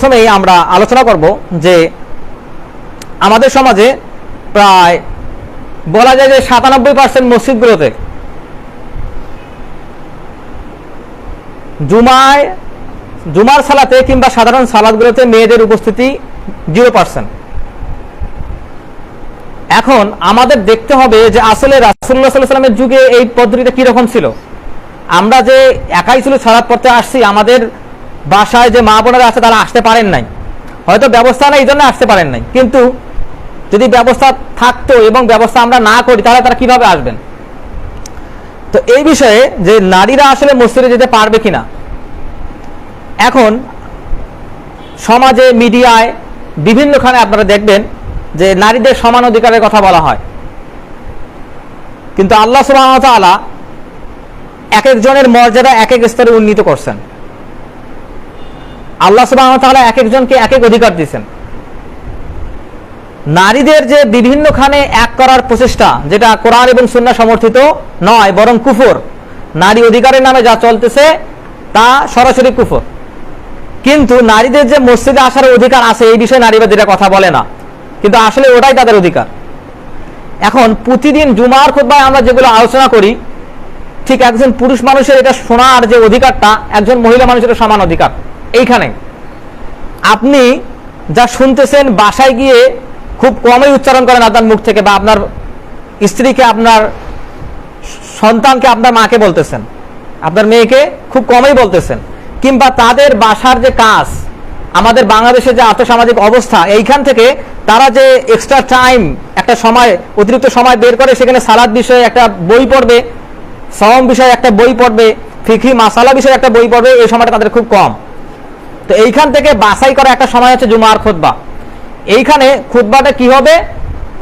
প্রথমেই আমরা আলোচনা করব যে আমাদের সমাজে প্রায় বলা যায় যে 97% মসজিদগুলোতে জুমার সালাতে কিংবা সাধারণ সালাতগুলোতে মেয়েদের উপস্থিতি 0%। এখন আমাদের দেখতে হবে যে আসলে রাসূলুল্লাহ সাল্লাল্লাহু আলাইহি ওয়াসাল্লামের যুগে এই পদ্ধতিটা কি রকম ছিল। আমরা যে একাই ছিল সালাত পড়তে আসছি, আমাদের বাসায় যে মা বোনেরা আছে তারা আসতে পারেন নাই, হয়তো ব্যবস্থা নেই এই জন্য আসতে পারেন নাই, কিন্তু যদি ব্যবস্থা থাকতো এবং ব্যবস্থা আমরা না করি তাহলে তারা কিভাবে আসবেন। তো এই বিষয়ে যে নারীরা আসলে মসজিদে যেতে পারবে কিনা, এখন সমাজে মিডিয়ায় বিভিন্নখানে আপনারা দেখবেন যে নারীদের সমান অধিকারের কথা বলা হয়, কিন্তু আল্লাহ সুবহানাহু ওয়া তাআলা এক একজনের মর্যাদা এক এক স্তরে উন্নীত করছেন। আল্লাহ সুবহানাহু ওয়া তাআলা এক একজনকে এক এক অধিকার দিয়েছেন। নারীদের যে বিভিন্নখানে এক করার প্রচেষ্টা, যেটা কোরআন এবং সুন্নাহ সমর্থিত নয় বরং কুফর, নারী অধিকারের নামে যা চলতেছে তা সরাসরি কুফর। কিন্তু নারীদের যে মসজিদে আসার অধিকার আছে এই বিষয়ে নারীবাদীরা কথা বলে না, কিন্তু আসলে ওটাই তাদের অধিকার। এখন প্রতিদিন জুমার খুতবায় আমরা যেগুলো আলোচনা করি, ঠিক একজন পুরুষ মানুষের এটা শোনার যে অধিকারটা একজন মহিলা মানুষের সমান অধিকার। এইখানে আপনি যা শুনতেছেন বাসায় গিয়ে খুব কমই উচ্চারণ করেন আপনার মুখ থেকে, বা আপনার স্ত্রীকে, আপনার সন্তানকে আপনার মাকে বলতেছেন, আপনার মেয়েকে খুব কমই বলতেছেন, কিংবা তাদের বাসার যে কাজ, আমাদের বাংলাদেশের যে আর্থসামাজিক অবস্থা, এইখান থেকে তারা যে এক্সট্রা টাইম, একটা সময়, অতিরিক্ত সময় বের করে সেখানে সালাত বিষয়ে একটা বই পড়বে, সাওম বিষয়ে একটা বই পড়বে, ফিকহি মাসালা বিষয়ে একটা বই পড়বে, এই সময়টা তাদের খুব কম। তো এইখান থেকে বাছাই করা একটা সময় হচ্ছে জুমার খুতবা। এইখানে খুতবাটা কি হবে?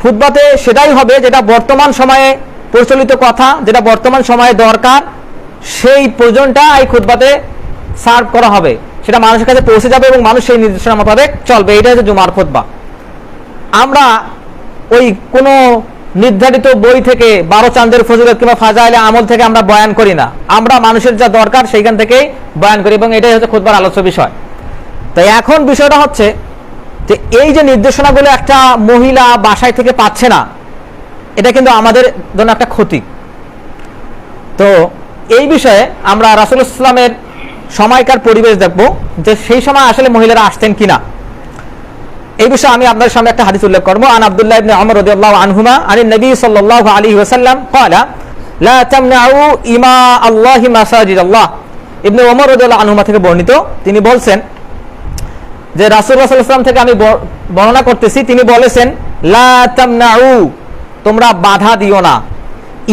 খুতবাতে সেটাই হবে যেটা বর্তমান সময়ে প্রচলিত কথা, যেটা বর্তমান সময়ে দরকার, সেই প্রয়োজনটা এই খুতবাতে সার্ভ করা হবে, সেটা মানুষের কাছে পৌঁছে যাবে এবং মানুষ সেই নির্দেশনা মোতাবেক চলবে। এটা হচ্ছে জুমার খুতবা। আমরা ওই কোনো নির্ধারিত বই থেকে 12 চাঁদের ফজিলত কিংবা ফাজাইলে আমল থেকে আমরা বয়ান করি না, আমরা মানুষের যা দরকার সেইখান থেকেই বয়ান করি, এবং এটাই হচ্ছে খুতবার আলোচ্য বিষয়। তাই এখন বিষয়টা হচ্ছে যে এই যে নির্দেশনাগুলো একটা মহিলা বাসায় থেকে পাচ্ছে না, এটা কিন্তু আমাদের জন্য একটা ক্ষতি। তো এই বিষয়ে আমরা রাসূলুল্লাহ সাল্লাল্লাহু আলাইহি ওয়াসাল্লামের সময়কার পরিবেশ দেখব যে সেই সময় আসলে মহিলারা আসতেন কিনা। এই বিষয়ে আমি আপনাদের সামনে একটা হাদিস উল্লেখ করব। আন আব্দুল্লাহ ইবনে ওমর রাদিয়াল্লাহু আনহুমা আনিন নবী সাল্লাল্লাহু আলাইহি ওয়াসাল্লাম قال لا تمنعوا ইমা আল্লাহি মাসাজিদাল্লাহ। ইবনে ওমর রাদিয়াল্লাহু আনহুমা থেকে বর্ণিত, তিনি বলছেন যে রাসূলুল্লাহ সাল্লাল্লাহু আলাইহি ওয়াসাল্লাম থেকে আমি বর্ণনা করতেছি, তিনি বলেছেন লা তামনাউ, তোমরা বাধা দিও না,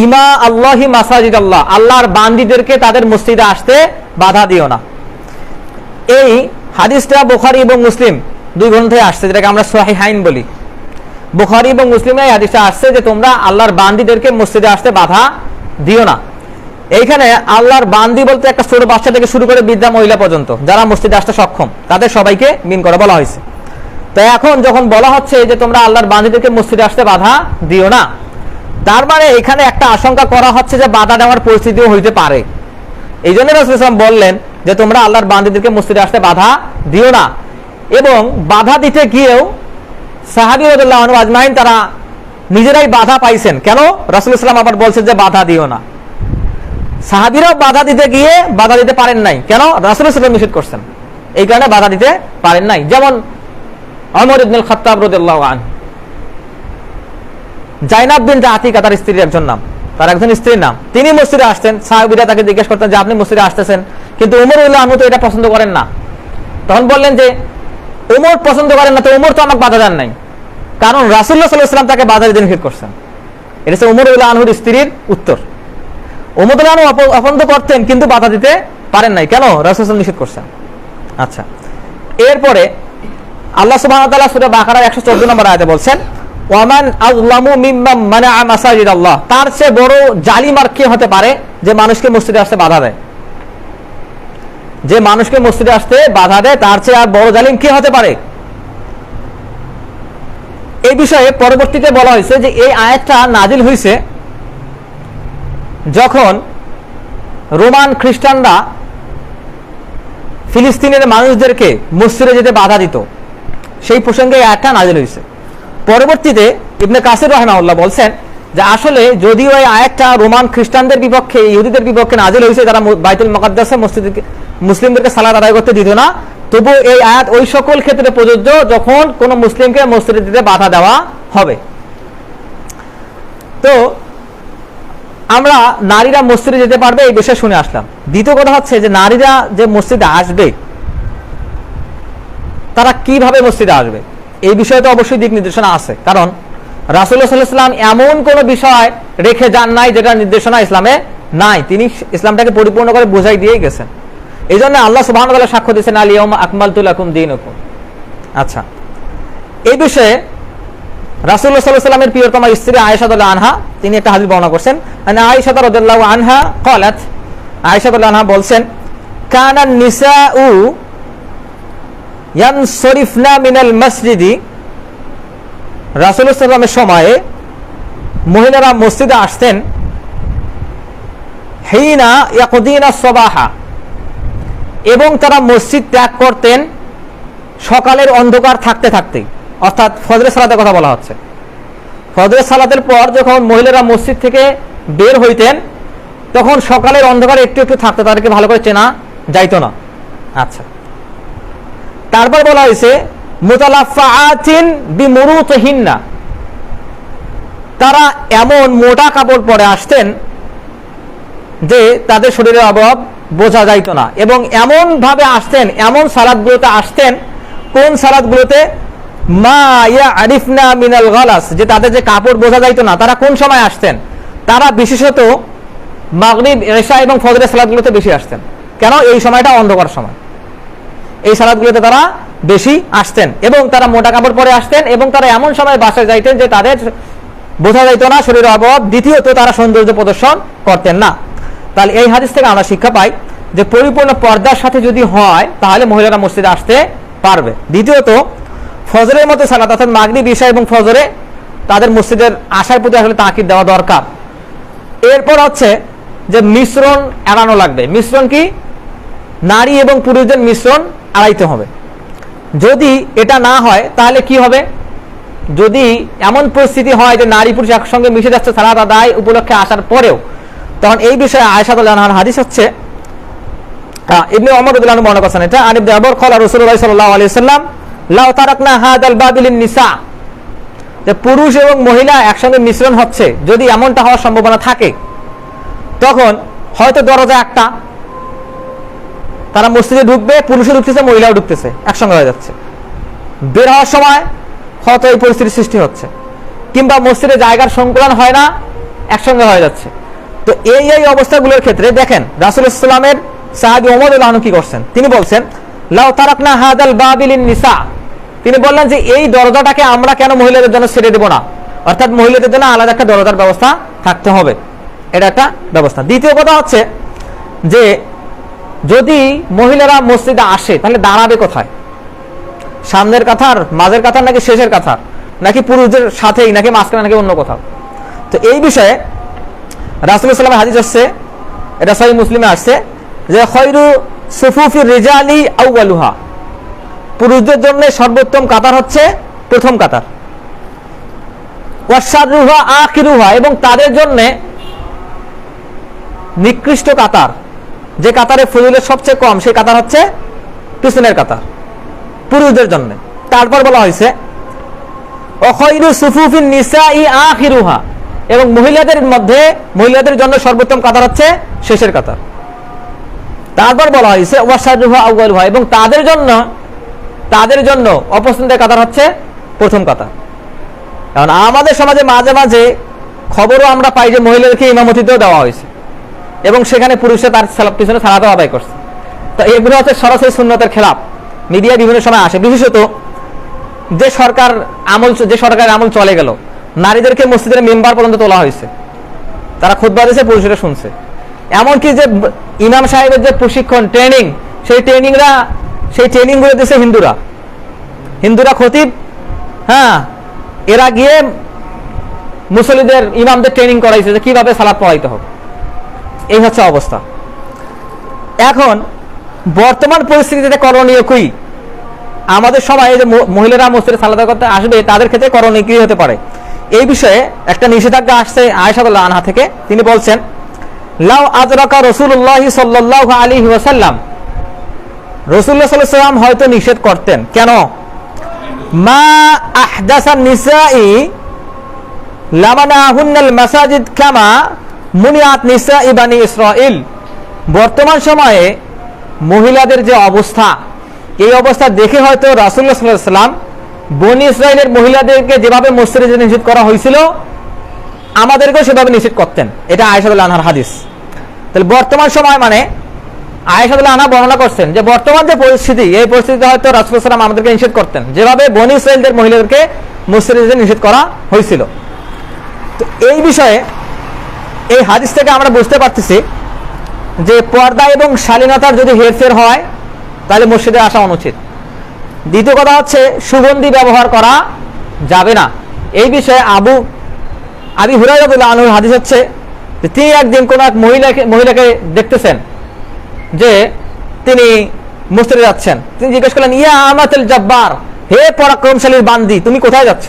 ইমা আল্লাহি মাসাজিদাল্লাহ, আল্লাহর বান্দীদেরকে তাদের মসজিদে আসতে বাধা দিও না। এই হাদিসটা বুখারী এবং মুসলিম দুই গ্রন্থে আসছে, যেটাকে আমরা সহিহাইন বলি। বুখারী এবং মুসলিমে এই হাদিসটা আসছে যে তোমরা আল্লাহর বান্দীদেরকে মসজিদে আসতে বাধা দিও না। এইখানে আল্লাহর বান্দি বলতে একটা ছোট বাচ্চা থেকে শুরু করে বৃদ্ধা মহিলা পর্যন্ত যারা মসজিদে আসতে সক্ষম, তাদের সবাইকে মিন করে বলা হয়েছে। তো এখন যখন বলা হচ্ছে যে তোমরা আল্লাহর বান্দীদেরকে মসজিদে আসতে বাধা দিও না, তার মানে এখানে একটা আশঙ্কা করা হচ্ছে যে বাধা দেওয়ার পরিস্থিতিও হইতে পারে। এই জন্য রাসূল সাল্লাল্লাহু আলাইহি ওয়াসাল্লাম বললেন যে তোমরা আল্লাহর বান্দীদেরকে মসজিদে আসতে বাধা দিও না। এবং বাধা দিতে গিয়েও সাহাবী রাদিয়াল্লাহু আনহু আজমাইন তারা নিজেরাই বাধা পাইছেন। কেন? রাসূল সাল্লাল্লাহু আলাইহি ওয়াসাল্লাম আবার বলছেন যে বাধা দিও না। সাহাবীরাও বাধা দিতে গিয়ে বাধা দিতে পারেন নাই। কেন? রাসূল সাল্লাল্লাহু আলাইহি ওয়াসাল্লাম নিষেধ করছেন, এই কারণে বাধা দিতে পারেন নাই। যেমন ওমর ইবনে খাত্তাব রাদিয়াল্লাহু আনহু, জাইনাব বিনতে আতিকা তার স্ত্রীর একজন নাম, তার একজন স্ত্রীর নাম, তিনি মসজিদে আসতেন। সাহাবীরা তাকে জিজ্ঞেস করতেন যে আপনি মসজিদে আসতেছেন, কিন্তু ওমর রাদিয়াল্লাহু আনহু তো এটা পছন্দ করেন না। তখন বললেন যে ওমর পছন্দ করেন না তো ওমর তো আমাকে বাধা দেন নাই, কারণ রাসূলুল্লাহ সাল্লাল্লাহু আলাইহি ওয়াসাল্লাম তাকে বাধা দিতে নিষেধ করছেন। এটা হচ্ছে ওমর রাদিয়াল্লাহু আনহুর স্ত্রীর উত্তর। ওমর রাদিয়াল্লাহু আনহু অপছন্দ করতেন কিন্তু বাধা দিতে পারেন নাই, কেন? রাসূল সাল্লাল্লাহু আলাইহি ওয়াসাল্লাম নিষেধ করছেন। আচ্ছা, এরপরে আল্লাহ সুবহানাহু ওয়া তাআলা সূরা বাকারার 114 নম্বর আয়াতে বলছেন ওয়ামান আযলামু মিম্মান মানাআ মাসাজিদাল্লাহ, তার চেয়ে বড় জালিম আর কে হতে পারে যে মানুষকে মসজিদে আসতে বাধা দেয়। যে মানুষকে মসজিদে আসতে বাধা দেয় তার চেয়ে আর বড় জালিম কে হতে পারে। এই বিষয়ে পরবর্তীতে বলা হয়েছে যে এই আয়াতটা নাজিল হয়েছে যখন রোমান খ্রিস্টানরা ফিলিস্তিনের মানুষদেরকে মসজিদে যেতে বাধা দিত, সেই প্রসঙ্গে এই আয়াতটা নাযিল হয়েছে। পরবর্তীতে ইবনে কাসির রাহিমাহুল্লাহ বলছেন যে আসলে যদিও এই আয়াতটা রোমান খ্রিস্টানদের বিপক্ষে, ইহুদিদের বিপক্ষে নাযিল হয়েছে, যারা বাইতুল মুকাদ্দাসে মুসলিমদেরকে সালাত আদায় করতে দিত না, তবু এই আয়াত ওই সকল ক্ষেত্রে প্রযোজ্য যখন কোনো মুসলিমকে মসজিদে যেতে বাধা দেওয়া হবে। তো আমরা নারীরা মসজিদে যেতে পারবে এই বিষয়ে শুনে আসলাম। দ্বিতীয় কথা হচ্ছে যে নারীরা যে মসজিদে আসবে তারা কিভাবে মসজিদে আসবে এই বিষয়ে তো অবশ্যই দিক নির্দেশনা আছে, কারণ রাসূলুল্লাহ সাল্লাল্লাহু আলাইহি ওয়াসাল্লাম এমন কোন বিষয় রেখে যান নাই যেটা নির্দেশনা ইসলামে নাই, তিনি ইসলামটাকে পরিপূর্ণ করে বোঝাই দিয়েই গেছেন। এই জন্য আল্লাহ সুবহানাহু ওয়া তাআলা সাক্ষ্য দিয়েছেন আল ইয়াউমা আকমালতু লাকুম দীনাকুম। আচ্ছা, এই বিষয়ে রাসূলুল্লাহ সাল্লাল্লাহু আলাইহি ওয়াসাল্লামের প্রিয়তমা স্ত্রী আয়েশা রাদিয়াল্লাহু আনহা তিনি একটা হাদিস বর্ণনা করছেন। আয়েশা রাদিয়াল্লাহু আনহা قالت, আয়েশা রাদিয়াল্লাহু আনহা বলছেন কানান নিসাউ ইয়ানসরিফনা মিনাল মসজিদি, রাসূলুল্লাহ সাল্লাল্লাহু আলাইহি ওয়াসাল্লামের সময়ে মহিলারা মসজিদে আসতেন হিনা ইয়াকদিনা সাবাহা, এবং তারা মসজিদ ত্যাগ করতেন সকালের অন্ধকার থাকতে থাকতে, অর্থাৎ ফজরের সালাতের কথা বলা হচ্ছে। ফজরের সালাতের পর যখন মহিলারা মসজিদ থেকে বের হইতেন তখন সকালের অন্ধকার একটু একটু থাকতে, তাদেরকে ভালো করে চেনা যাইতো না। আচ্ছা, তারপর বলা হয়েছে মুতালাফফাআতিন বিমুরুতিহিন্না, তারা এমন মোটা কাপড় পরে আসতেন যে তাদের শরীরের অভাব বোঝা যাইতো না, এবং এমন ভাবে আসতেন, এমন সালাতগুলোতে আসতেন, কোন সালাতগুলোতে মা ইয়ারিফনা মিনাল গালাস, যে তাদের যে কাপড় বোঝা যাইতো না, তারা কোন সময় আসতেন? তারা বিশেষত মাগরিব, ইশা এবং ফজরের সালাতগুলোতে বেশি আসতেন। কেন? এই সময়টা অন্ধকার সময়, এই সালাতগুলোতে তারা বেশি আসতেন, এবং তারা মোটা কাপড় পরে আসতেন, এবং তারা এমন সময় বাসায় যাইতেন যে তাদের বোঝা যাইতো না শরীরের অভাব। দ্বিতীয়ত তারা সৌন্দর্য প্রদর্শন করতেন না। তাহলে এই হাদিস থেকে আমরা শিক্ষা পাই যে পরিপূর্ণ পর্দার সাথে যদি হয় তাহলে মহিলারা মসজিদে আসতে পারবে। দ্বিতীয়ত ফজরের মতো সালাত, অর্থাৎ মাগরিব, ইশা এবং ফজরে তাদের মসজিদের আসার প্রতি আসলে তাকিদ দেওয়া দরকার। এরপর হচ্ছে যে মিশ্রণ এড়ানো লাগবে। মিশ্রণ কি? নারী এবং পুরুষদের মিশ্রণ এড়াইতে হবে। যদি এটা না হয় তাহলে কি হবে? যদি এমন পরিস্থিতি হয় যে নারী পুরুষ একসঙ্গে মিশে যাচ্ছে সালাত আদায় উপলক্ষে আসার পরেও, তখন এই বিষয়ে আয়েশা রাদিয়াল্লাহু আনহার হাদিস হচ্ছে ইবনে ওমর রাদিয়াল্লাহু আনহু বর্ণনা করেছেন, এটা আনিব দাবর ক্বালা রাসূলুল্লাহ সাল্লাল্লাহু আলাইহি ওয়াসাল্লাম লাউ তারাকনা হাদাল বাবিলিন নিসা, যে পুরুষ এবং মহিলা একসঙ্গে মিশ্রণ হচ্ছে, যদি এমনটা হওয়ার সম্ভাবনা থাকে তখন হয়তো দরজা একটা, তারা মসজিদে ঢুকবে, পুরুষও ঢুকতেছে মহিলাও ঢুকতেছে, একসঙ্গে হয়ে যাচ্ছে। বের হওয়ার সময় হয়তো এই পরিস্থিতির সৃষ্টি হচ্ছে, কিংবা মসজিদে জায়গার সংকুলন হয় না, একসঙ্গে হয়ে যাচ্ছে। তো এই অবস্থাগুলোর ক্ষেত্রে দেখেন রাসূলুল্লাহ সাল্লাল্লাহু আলাইহি ওয়াসাল্লামের সাহাবী ওমর রাদিয়াল্লাহু আনহু কি করছেন, তিনি বলছেন লাউ তারাকনা হাদাল বাবিলিন নিসা, তিনি বললেন যে এই দরজাটাকে আমরা কেন মহিলাদের জন্য ছেড়ে দেব না, অর্থাৎ মহিলাদের জন্য আলাদা একটা দরজার ব্যবস্থা থাকতে হবে, এটা একটা ব্যবস্থা। দ্বিতীয় কথা হচ্ছে যে যদি মহিলারা মসজিদে আসে তাহলে দাঁড়াবে কোথায়? সামনের কাতার, মাঝের কাতার, নাকি শেষের কাতার, নাকি পুরুষদের সাথেই, নাকি মাঝখানে, নাকি অন্য কোথাও? তো এই বিষয়ে রাসূলুল্লাহ সাল্লাল্লাহু আলাইহি ওয়াসাল্লামের হাদিস আসছে, এটা সহিহ মুসলিমে আসছে যে খয়রু সুফুফির রিজালি আউয়ালুহা, পুরুষদের জন্য সর্বোত্তম কাতার হচ্ছে প্রথম কাতার, ওয়া শাররুহা আখিরুহা, এবং তাদের জন্য নিকৃষ্ট কাতার, যে কাতারে ফজিলত সবচেয়ে কম, সেই কাতার হচ্ছে পিছনের কাতার পুরুষদের জন্য। তারপর বলা হয়েছে ওয়া খয়রু সুফুফিন নিসাই আখিরুহা, এবং মহিলাদের মধ্যে, মহিলাদের জন্য সর্বোত্তম কাতার হচ্ছে শেষের কাতার। তারপর বলা হয়েছে ওয়া শাররুহা আউয়ালুহা, এবং তাদের জন্য অপছন্দের কাতার হচ্ছে প্রথম কাতার। কারণ আমাদের সমাজে মাঝে মাঝে খবরও আমরা পাই যে মহিলাদেরকে ইমামতিতেও দেওয়া হয়েছে, এবং সেখানে পুরুষরা তার পিছনে সালাতও আদায় করছে। তো এগুলো হচ্ছে সরাসরি সুন্নতের খেলাফ। মিডিয়া বিভিন্ন সময় আসে, বিশেষত যে সরকারের আমল চলে গেল, নারীদেরকে মসজিদের মেম্বার পর্যন্ত তোলা হয়েছে, তারা খুতবা দিয়েছে, পুরুষরা শুনছে। এমনকি যে ইমাম সাহেবের যে প্রশিক্ষণ, ট্রেনিং, সেই ট্রেনিংগুলো দিয়েছে হিন্দুরা খতিব, হ্যাঁ, এরা গিয়ে মুসল্লিদের, ইমামদের ট্রেনিং করাইছে যে কিভাবে সালাত পড়াইতে হবে। এই হচ্ছে অবস্থা। এখন বর্তমান পরিস্থিতিতে করণীয় কি? আমাদের সময় যে মহিলারা মসজিদে সালাত করতে আসবে তাদের ক্ষেত্রে করণীয় কি হতে পারে, এই বিষয়ে একটা নিষেধাজ্ঞা আসছে আয়েশা রাদিয়াল্লাহু আনহা থেকে। তিনি বলছেন, লাউ আদরাকা রাসূলুল্লাহ সাল্লাল্লাহু আলাইহি ওয়াসাল্লাম, রাসূলুল্লাহ সাল্লাল্লাহু আলাইহি ওয়াসাল্লাম হয়তো নিষেধ করতেন। কেন? মা আহদাসান নিসাই লামানাহুন্নাল মাসাজিদ কামা মুনিয়াত নিসাই বানি ইসরাইল। বর্তমান সময়ে মহিলাদের যে অবস্থা, এই অবস্থা দেখে হয়তো রাসূলুল্লাহ সাল্লাল্লাহু আলাইহি ওয়াসাল্লাম বনি ইসরাইলের মহিলাদেরকে যেভাবে মসজিদে যেতে নিষেধ করা হয়েছিল আমাদেরকেও সেভাবে নিষেধ করতেন। এটা আয়েশা রাদিয়াল্লাহু আনহার হাদিস। তাহলে বর্তমান সময় মানে আয়েশা রাদিয়াল্লাহু আনহা বর্ণনা করছেন যে বর্তমান যে পরিস্থিতি, এই পরিস্থিতিতে হয়তো রাসূলুল্লাহ সাল্লাল্লাহু আলাইহি ওয়াসাল্লাম আমাদেরকে নিষেধ করতেন যেভাবে বনি ইসরাইলদের মহিলাদেরকে মসজিদে যেতে নিষেধ করা হয়েছিল। তো এই বিষয়ে এই হাদিস থেকে আমরা বুঝতে পারতেছি যে পর্দা এবং শালীনতার যদি হেরফের হয় তাহলে মসজিদে আসা অনুচিত। দ্বিতীয় কথা হচ্ছে সুগন্ধি ব্যবহার করা যাবে না। এই বিষয়ে আবু হুরায়রা রাদিয়াল্লাহু আনহুর হাদিস হচ্ছে যে তিনি একদিন কোন এক মহিলাকে দেখতেছেন যে তিনি মসজিদে যাচ্ছেন। তিনি জিজ্ঞেস করলেন, ইয়া আমাতুল জব্বার, হে পরাক্রমশালীর বান্দি, তুমি কোথায় যাচ্ছ?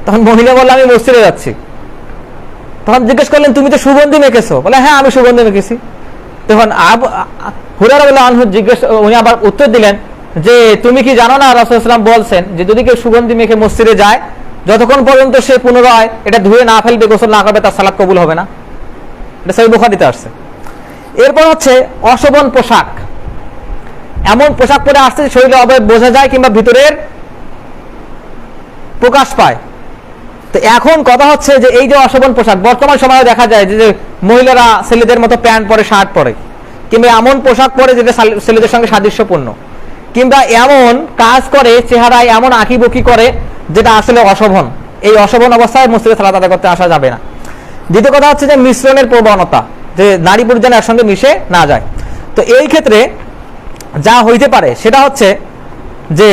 তখন মহিলা বলল, আমি মসজিদে যাচ্ছি। তখন জিজ্ঞেস করলেন, তুমি তো সুগন্ধি মেখেছো? বলে, হ্যাঁ আমি সুগন্ধি মেখেছি। তখন হুরায়রা রাদিয়াল্লাহু আনহু উনি আবার উত্তর দিলেন যে তুমি কি জানো না রাসূলুল্লাহ সাল্লাল্লাহু আলাইহি ওয়াসাল্লাম বলছেন যে যদি কেউ সুগন্ধি মেখে মসজিদে যায় যতক্ষণ পর্যন্ত সে পুনরায় এটা ধুয়ে না ফেলবে, গোসল না করবে, তার সালাত কবুল হবে না। এটা সহিহ বুখারীতে আসছে। এরপর হচ্ছে অশোভন পোশাক, এমন পোশাক পরে আসছে শরীরে অবয়ব বোঝা যায় কিংবা ভিতরের প্রকাশ পায়। তো এখন কথা হচ্ছে যে এই যে অশোভন পোশাক বর্তমান সময়ে দেখা যায় যে মহিলারা ছেলেদের মতো প্যান্ট পরে, শার্ট পরে, কিংবা এমন পোশাক পরে যেটা ছেলেদের সঙ্গে সাদৃশ্যপূর্ণ, কিংবা এমন কাজ করে চেহারায় এমন আঁকিবুকি করে যেটা আসলে অশোভন। এই অশোভন অবস্থায় মসজিদে সালাত আদায় করতে আসা যাবে না। দ্বিতীয় কথা হচ্ছে যে মিশ্রণের প্রবণতা, যে নারী পুরুষ যেন একসঙ্গে মিশে না যায়। তো এই ক্ষেত্রে যা হইতে পারে সেটা হচ্ছে যে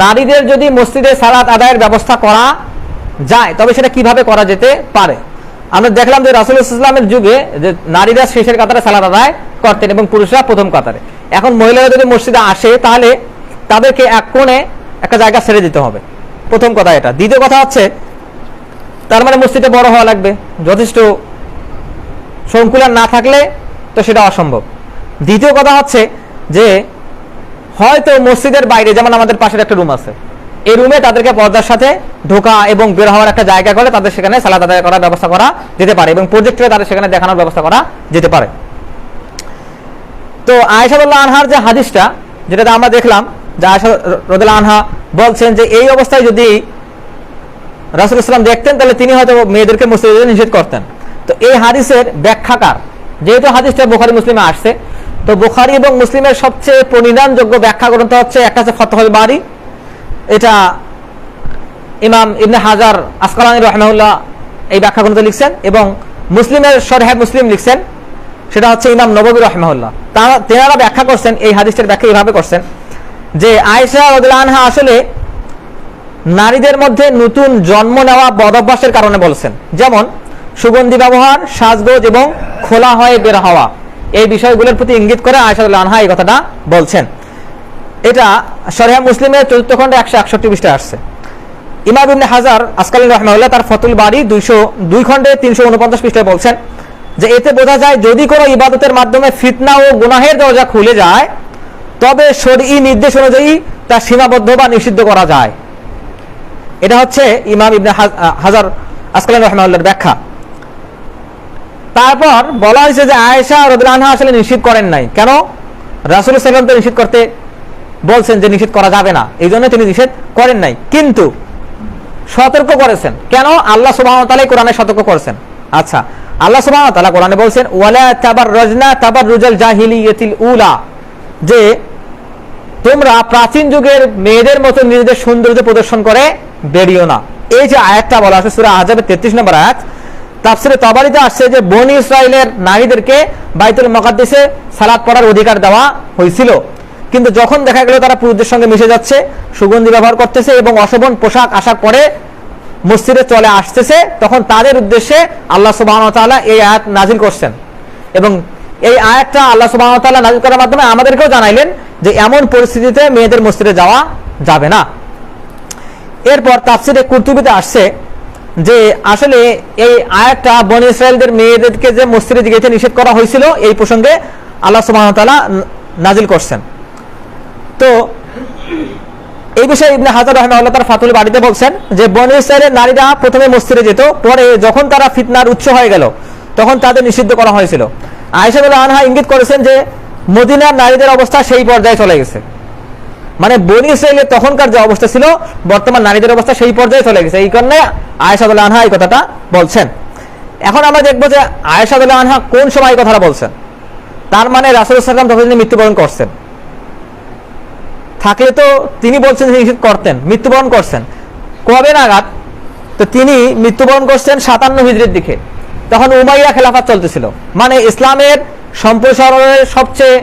নারীদের যদি মসজিদে সালাত আদায়ের ব্যবস্থা করা যায় তবে সেটা কিভাবে করা যেতে পারে। আমরা দেখলাম যে রাসূলুল্লাহ সাল্লাল্লাহু আলাইহি ওয়াসাল্লামের যুগে যে নারীরা শেষের কাতারে সালাত আদায় করতেন এবং পুরুষরা প্রথম কাতারে। এখন মহিলারা যদি মসজিদে আসে তাহলে তাদেরকে এক কোণে একটা জায়গা ছেড়ে দিতে হবে, প্রথম কথা এটা। দ্বিতীয় কথা হচ্ছে তার মানে মসজিদে বড় হওয়া লাগবে, যথেষ্ট সংকুলান না থাকলে তো সেটা অসম্ভব। দ্বিতীয় কথা হচ্ছে যে হয়তো মসজিদের বাইরে, যেমন আমাদের পাশের একটা রুম আছে, এই রুমে তাদেরকে পর্দার সাথে ঢোকা এবং বের হওয়ার একটা জায়গা করে তাদের সেখানে সালাত আদায় করার ব্যবস্থা করা যেতে পারে এবং প্রজেক্টরে তাদের সেখানে দেখানোর ব্যবস্থা করা যেতে পারে। তো আয়েশা রাদিয়াল্লাহু আনহার যে হাদিসটা, যেটা আমরা দেখলাম যে আয়েশা রাদিয়াল্লাহু আনহা বলছেন যে এই অবস্থায় যদি রাসূলুল্লাহ সাল্লাল্লাহু আলাইহি ওয়াসাল্লাম দেখতেন তাহলে তিনি হয়তো মেয়েদেরকে মসজিদে নিষেধ করতেন। তো এই হাদিসের ব্যাখ্যাকার, যেহেতু হাদিসটা বুখারী মুসলিমে আসছে, তো বুখারী এবং মুসলিমের সবচেয়ে পরিণামযোগ্য ব্যাখ্যা গ্রন্থ হচ্ছে একটা হচ্ছে ফাতহুল বারী, এটা ইমাম ইবনে হাজার আসকালানী রাহিমাহুল্লাহ এই ব্যাখ্যা গ্রন্থ লিখছেন, এবং মুসলিমের শরহে মুসলিম লিখছেন, সেটা হচ্ছে ইমাম নববী রাহিমাহুল্লাহ। তেনারা ব্যাখ্যা করছেন এই হাদিসের ব্যাখ্যা এইভাবে করছেন যে আয়েশা রাদিয়াল্লাহু আনহা আসলে নারীদের মধ্যে নতুন জন্ম নেওয়া বদভ্যাসের কারণে বলছেন, যেমন সুগন্ধি ব্যবহার, সাজগোজ এবং খোলা হয়ে বের হওয়া, এই বিষয়গুলোর প্রতি ইঙ্গিত করে আয়েশা রাদিয়াল্লাহু আনহা এই কথাটা বলছেন। এটা শরহে মুসলিমের ৪র্থ খণ্ডে ১৬১ পৃষ্ঠায় আসছে। ইমাম ইবনে হাজার আসকালানী রাহিমাহুল্লাহ তার ফাতহুল বারী ২০২ খণ্ডে ৩৪৯ পৃষ্ঠায় বলছেন যে এতে বোঝা যায় যদি কোনো ইবাদতের মাধ্যমে ফিতনা ও গুনাহের দরজা খুলে যায় তবে শরঈ নির্দেশ অনুযায়ী তা সীমাবদ্ধ বা নিষিদ্ধ করা যায়। এটা হচ্ছে ইমাম ইবনে হাজার আসকালানী রাহিমাহুল্লাহর ব্যাখ্যা। তারপর বলা হয়েছে যে আয়েশা রাদিয়াল্লাহু আনহা আসলে নিষিদ্ধ করেন নাই। কেন? রাসূলুল্লাহ সাল্লাল্লাহু আলাইহি ওয়াসাল্লাম তো নিষিদ্ধ করতে বলছেন যে নিষিদ্ধ করা যাবে না, এই জন্য তিনি নিষেধ করেন নাই, কিন্তু সতর্ক করেছেন। কেন? আল্লাহ সুবহানাহু ওয়া তাআলা কোরআনে সতর্ক করেছেন। আচ্ছা, আল্লাহ সুবহানাহু ওয়া তাআলা কোরআনে বলছেন ওয়ালা তাবাররাজনা তাবাররুজাল জাহিলিয়াতিল উলা, যে তোমরা প্রাচীন যুগের মেয়েদের মতো নিজেদের সৌন্দর্য প্রদর্শন করে বেরিও না। এই যে আয়াতটা বলা আছে সূরা আহজাবের ৩৩ নম্বর আয়াত, তাফসীরে তাবারীতে আসছে যে বনী ইসরাইলের নারীদেরকে বাইতুল মুকাদ্দাসে সালাত পড়ার অধিকার দেওয়া হয়েছিল, কিন্তু যখন দেখা গেল তারা পুরুষদের সঙ্গে মিশে যাচ্ছে, সুগন্ধি ব্যবহার করতেছে এবং অশোভন পোশাক আশাক পরে মসজিদে চলে আসতেছে, তখন তাদের উদ্দেশ্যে আল্লাহ সুবহানাহু ওয়া তাআলা এই আয়াত নাযিল করছেন। এবং এই আয়াতটা আল্লাহ সুবহানাহু ওয়া তাআলা নাযিল করার মাধ্যমে আমাদেরকেও জানাইলেন যে এমন পরিস্থিতিতে মেয়েদের মসজিদে যাওয়া যাবে না। এরপর তাফসিরে কুরতুবিতে আসছে যে আসলে এই আয়াতটা বনী ইসরাইলদের মেয়েদেরকে যে মসজিদে যেতে নিষেধ করা হয়েছিল এই প্রসঙ্গে আল্লাহ সুবহানাহু ওয়া তাআলা নাযিল করছেন। তো এই বিষয়ে ইবনে হাজার রাহিমাহুল্লাহ তার ফাতুল বাড়িতে বলছেন যে বনী ইসরাইলের নারীরা প্রথমে মসজিদে যেত, পরে যখন তারা ফিতনার উৎস হয়ে গেল তখন তাদের নিষিদ্ধ করা হয়েছিল। আয়েশা রাদিয়াল্লাহু আনহা ইঙ্গিত করেছেন যে মদিনার নারীদের অবস্থা সেই পর্যায়ে চলে গেছে, মানে বনী ইসরাইলের তখনকার যে অবস্থা ছিল বর্তমান নারীদের অবস্থা সেই পর্যায়ে চলে গেছে। এই কারণে আয়েশা রাদিয়াল্লাহু আনহা এই কথাটা বলছেন। এখন আমরা দেখবো যে আয়েশা রাদিয়াল্লাহু আনহা কোন সময় এই কথাটা বলছেন। তার মানে রাসূল সাল্লাল্লাহু আলাইহি ওয়াসাল্লাম তখন তিনি মৃত্যুবরণ করছেন, থাকলে তো তিনি বলছেন যে নিষেধ করতেন, মৃত্যুবরণ করছেন কবে নাগাদ? তো তিনি মৃত্যুবরণ করছেন 57 হিজরির দিকে, তখন উমাইয়া খেলাফত চলতেছিল, মানে ইসলামের সম্প্রসারণের সবচেয়ে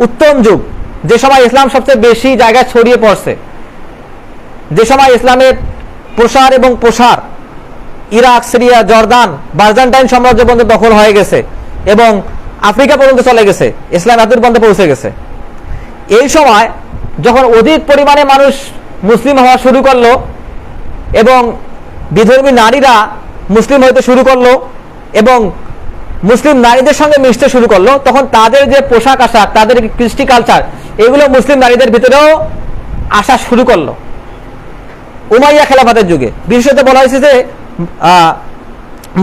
উত্তম যুগ, যে সময় ইসলাম সবচেয়ে বেশি জায়গায় ছড়িয়ে পড়ছে, যে সময় ইসলামের প্রসার এবং প্রসার ইরাক, সিরিয়া, জর্দান, বাইজেন্টাইন সাম্রাজ্য পর্যন্ত দখল হয়ে গেছে এবং আফ্রিকা পর্যন্ত চলে গেছে, ইসলাম এত পর্যন্ত পৌঁছে গেছে। এই সময় যখন অধিক পরিমাণে মানুষ মুসলিম হওয়া শুরু করলো এবং বিধর্মী নারীরা মুসলিম হইতে শুরু করলো এবং মুসলিম নারীদের সঙ্গে মিশতে শুরু করলো, তখন তাদের যে পোশাক আশাক, তাদের কৃষ্টি কালচার, এগুলো মুসলিম নারীদের ভিতরেও আসা শুরু করলো উমাইয়া খেলাফতের যুগে। বিশেষত বলা হয়েছে যে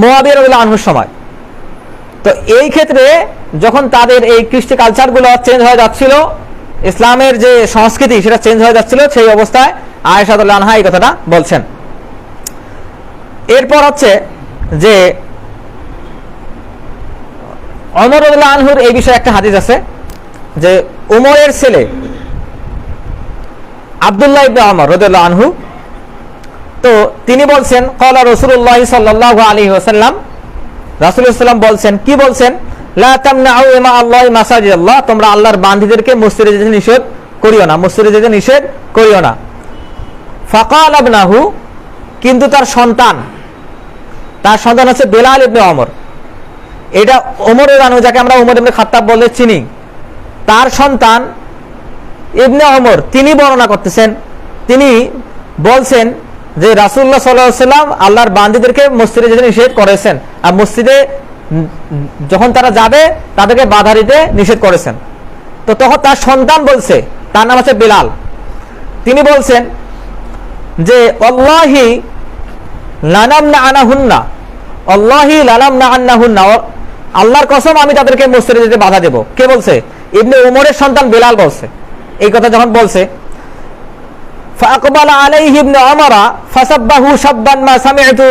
মুআবিয়া রাদিয়াল্লাহু আনহুর সময়। তো এই ক্ষেত্রে যখন তাদের এই কৃষ্টি কালচারগুলো চেঞ্জ হয়ে যাচ্ছিল, ইসলামের যে সংস্কৃতি সেটা চেঞ্জ হয়ে যাচ্ছিল, সেই অবস্থায় আয়েশা রাদিয়াল্লাহু আনহা এই কথাটা বলছেন। এরপর হচ্ছে যে ওমর রাদিয়াল্লাহু আনহুর এই বিষয়ে একটা হাদিস আছে যে উমরের ছেলে আব্দুল্লাহ ইবনে ওমর রাদিয়াল্লাহু আনহু, তো তিনি বলছেন ক্বালা রাসূলুল্লাহ সাল্লাল্লাহু আলাইহি ওয়াসাল্লাম, রাসূলুল্লাহ সাল্লাল্লাহু আলাইহি ওয়াসাল্লাম বলছেন, কি বলছেন? লা তামনাউ ইমা আল্লাহি মাসাজিদাল্লাহ, তোমরা আল্লাহর বান্দীদেরকে মসজিদে যেতে নিষেধ করিও না, মসজিদে যেতে নিষেধ করিও না। ফাকাল ইবনাহু, কিন্তু তার সন্তান হচ্ছে বেলাল ইবনে ওমর, এটা ওমর রানু যাকে আমরা ওমর ইবনে খাত্তাব বলে চিনি, তার সন্তান ইবনে ওমর তিনি বর্ণনা করতেছেন, তিনি বলছেন যে রাসূলুল্লাহ সাল্লাল্লাহু আলাইহি ওয়াসাল্লাম আল্লাহর বান্দীদেরকে মসজিদে যেতে নিষেধ করেছেন, আর মসজিদে যখন তারা যাবে তাদেরকে বাধা দিতে নিষেধ করেছেন। তো তখন তার সন্তান বলছে, তার নাম হচ্ছে বেলাল, তিনি বলছেন যে আল্লাহি লানামনা আনাহুন্না, আল্লাহি লানামনা আন্নাহুন্না, আল্লাহর কসম আমি তাদেরকে মসজিদে যেতে বাধা দেব। কে বলছে? ইবনে উমরের সন্তান বেলাল বলছে। এই কথা যখন বলছে, ফাআকবালা আলাইহি ইবনে উমরা ফাসাব্বাহু শাব্বান মা সামি'তু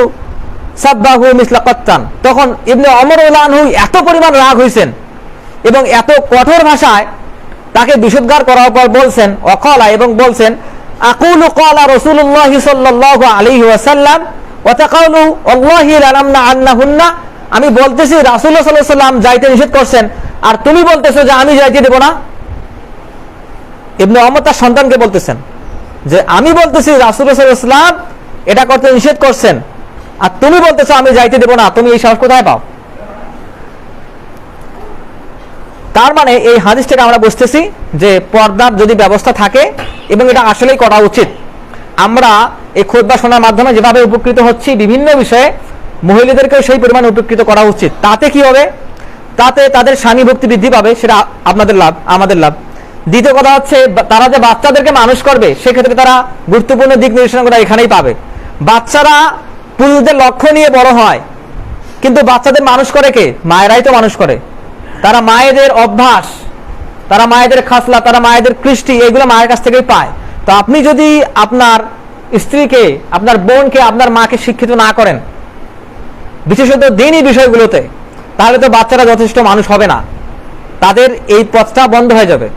সাব্বাহু মিসলা কাত্তান, তখন ইবনে ওমর রাদিয়াল্লাহু আনহু এত পরিমাণ রাগ হইছেন এবং এত কঠোর ভাষায় তাকে বিষোদ্গার করার পর বলছেন ওয়াকালা, এবং বলছেন আকুলু ক্বালা রাসূলুল্লাহ সাল্লাল্লাহু আলাইহি ওয়াসাল্লাম ওয়া তাকাউলু আল্লাহি লানামনা আন্নাহুন্না, আমি বলতেছি রাসূলুল্লাহ সাল্লাল্লাহু আলাইহি ওয়াসাল্লাম যাইতে নিষেধ করছেন আর তুমি বলতেছো যে আমি যাইতে দেব না। ইবনে ওমর তার সন্তানকে বলতেছেন যে আমি বলতেছি রাসূলুল্লাহ সাল্লাল্লাহু আলাইহি ওয়াসাল্লাম এটা করতে নিষেধ করছেন আর তুমি বলতেছো আমি যাইতে দেব না, তুমি এই সাহস কোথায় পাও? তার মানে এই হাদিস থেকে আমরা বুঝতেছি যে পর্দার যদি ব্যবস্থা থাকে, এবং এটা আসলেই করা উচিত। আমরা এই খুতবা শোনার মাধ্যমে যেভাবে উপকৃত হচ্ছি বিভিন্ন বিষয়ে, মহিলাদেরকেও সেই পরিমাণ উপকৃত করা উচিত। তাতে কি হবে? তাতে তাদের স্বামী ভক্তি বৃদ্ধি পাবে, সেটা আপনাদের লাভ, আমাদের লাভ। দ্বিতীয় কথা হচ্ছে তারা যে বাচ্চাদেরকে মানুষ করবে সেক্ষেত্রে তারা গুরুত্বপূর্ণ দিক নির্দেশনা এখানেই পাবে। বাচ্চারা পুরুষদের লক্ষ্য নিয়ে বড় হয়, কিন্তু বাচ্চাদের মানুষ করে কে? মায়েরাই তো মানুষ করে। তারা মায়েদের অভ্যাস, তারা মায়েদের খাসলা, তারা মায়েদের কৃষ্টি, এগুলো মায়ের কাছ থেকেই পায়। তো আপনি যদি আপনার স্ত্রীকে, আপনার বোনকে, আপনার মাকে শিক্ষিত না করেন বিশেষত দিনই বিষয়গুলোতে, তাহলে তো বাচ্চারা যথেষ্ট মানুষ হবে না, তাদের এই পথটা বন্ধ হয়ে যাবে।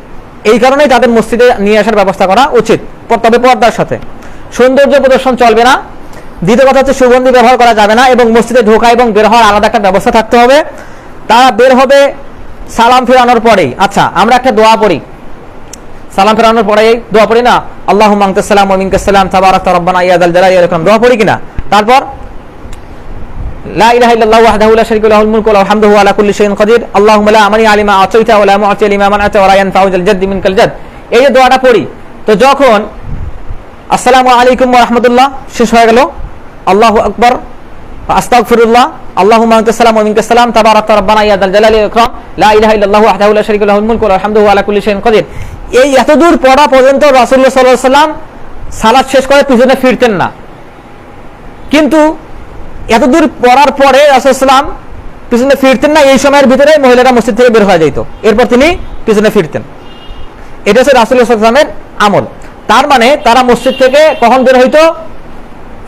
এই কারণেই তাদের মসজিদে নিয়ে আসার ব্যবস্থা করা উচিত, তবে পর্দার সাথে। সৌন্দর্য প্রদর্শন চলবে না। দ্বিতীয় কথা হচ্ছে সুগন্ধি ব্যবহার করা যাবে না, এবং মসজিদে ঢোকা এবং বের হওয়ার আলাদা একটা ব্যবস্থা থাকতে হবে। তারা বের হবে সালাম ফেরানোর পরেই। আচ্ছা, আমরা একটা দোয়া পড়ি, সালাম ফেরানোর পরেই দোয়া পড়ি না? আল্লাহুম্মা আনতাস সালাম ওয়া মিনকাস সালাম তাবারাকতা রব্বানা ইয়া যাল জালালি ওয়াল ইকরাম, দোয়া পড়ি কিনা? তারপর লা ইলাহা ইল্লাল্লাহু ওয়াহদাহু লা শারীকা লাহুল মুলকু ওয়া লাহুল হামদু ওয়া আলা কুল্লি শাইইন কাদির আল্লাহুম্মা লা মানিআ লিমা আ'তাইতা ওয়া লা মু'তিয়া লিমা মানআতা ওয়া লা ইয়ানফা'ু যাল জাদ্দি মিনকাল জাদ। এই যে দোয়াটা পড়ি, তো যখন আসসালামু আলাইকুম ওয়া রাহমাতুল্লাহ শেষ হয়ে গেল, আল্লাহু আকবার, আস্তাগফিরুল্লাহ, আল্লাহুম্মা আনতাস সালাম ওয়া মিনকাস সালাম, তাবারাকতা রাব্বানা ইয়া যাল জালালি ওয়াল ইকরাম, লা ইলাহা ইল্লাল্লাহু ওয়াহদাহু লা শারীকা লাহুল মুলকু ওয়া লাহুল হামদু ওয়া আলা কুল্লি শাইইন কাদির। এই এতদূর পড়া পর্যন্ত রাসূলুল্লাহ সাল্লাল্লাহু আলাইহি ওয়াসাল্লাম সালাত শেষ করে পিছনে ফিরতেন না। কিন্তু এতদূর পড়ার পরে রাসূল সাল্লাম পিছনে ফিরতেন না, এই সময়ের ভিতরে মহিলারা মসজিদ থেকে বের হয়ে যেত, এরপর তিনি পিছনে ফিরতেন। এটা হচ্ছে রাসূলুল্লাহ সাল্লাল্লাহু আলাইহি ওয়াসাল্লামের আমল। তার মানে তারা মসজিদ থেকে কখন বের হইতো?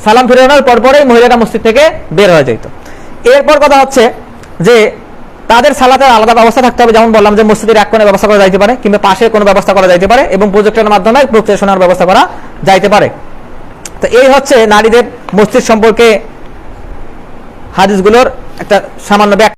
সালাম ফিরানোর পরপরেই মহিলারা মসজিদ থেকে বের হয়ে যেত। এরপর কথা হচ্ছে যে তাদের সালাতের আলাদা ব্যবস্থা থাকতে হবে, যেমন বললাম যে মসজিদের এক কোণে ব্যবস্থা করা যাইতে পারে, কিংবা পাশে কোনো ব্যবস্থা করা যাইতে পারে, এবং প্রজেক্টরের মাধ্যমে বক্তৃতা শোনার ব্যবস্থা করা যাইতে পারে। তো এই হচ্ছে নারীদের মসজিদ সম্পর্কে হাদিসগুলোর একটা সামান্য ব্যাখ্যা।